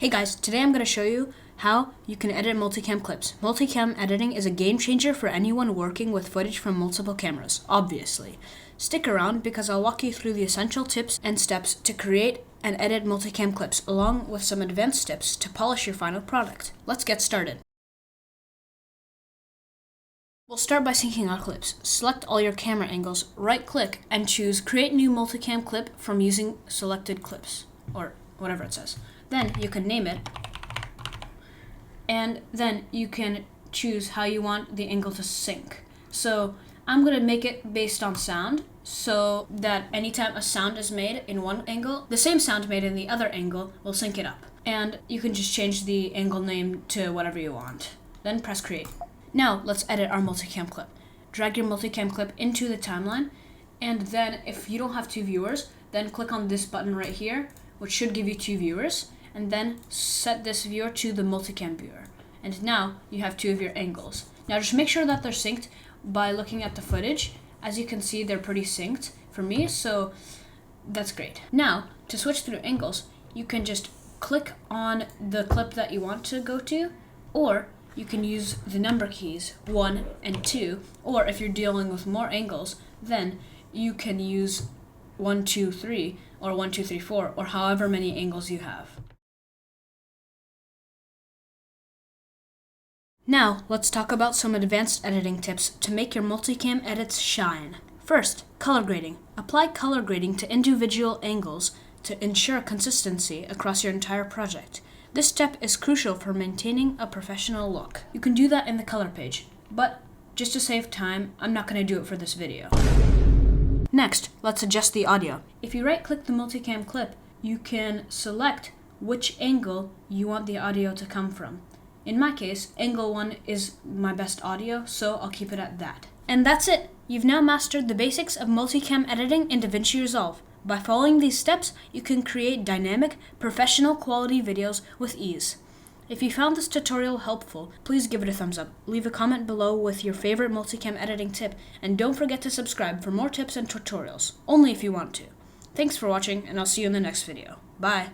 Hey guys, today I'm going to show you how you can edit multicam clips. Multicam editing is a game changer for anyone working with footage from multiple cameras, obviously. Stick around because I'll walk you through the essential tips and steps to create and edit multicam clips, along with some advanced tips to polish your final product. Let's get started. We'll start by syncing our clips. Select all your camera angles, right-click, and choose Create New Multicam Clip from using selected clips, or whatever it says. Then you can name it, and then you can choose how you want the angle to sync. So I'm going to make it based on sound, so that anytime a sound is made in one angle, the same sound made in the other angle will sync it up. And you can just change the angle name to whatever you want. Then press create. Now let's edit our multicam clip. Drag your multicam clip into the timeline, and then if you don't have two viewers, then click on this button right here, which should give you two viewers, and then set this viewer to the multicam viewer. And now you have two of your angles. Now just make sure that they're synced by looking at the footage. As you can see, they're pretty synced for me, so that's great. Now, to switch through angles, you can just click on the clip that you want to go to, or you can use the number keys 1 and 2, or if you're dealing with more angles, then you can use 1, 2, 3, or 1, 2, 3, 4, or however many angles you have. Now, let's talk about some advanced editing tips to make your multicam edits shine. First, color grading. Apply color grading to individual angles to ensure consistency across your entire project. This step is crucial for maintaining a professional look. You can do that in the color page, but just to save time, I'm not going to do it for this video. Next, let's adjust the audio. If you right-click the multicam clip, you can select which angle you want the audio to come from. In my case, angle 1 is my best audio, so I'll keep it at that. And that's it! You've now mastered the basics of multicam editing in DaVinci Resolve. By following these steps, you can create dynamic, professional quality videos with ease. If you found this tutorial helpful, please give it a thumbs up, leave a comment below with your favorite multicam editing tip, and don't forget to subscribe for more tips and tutorials, only if you want to. Thanks for watching, and I'll see you in the next video. Bye!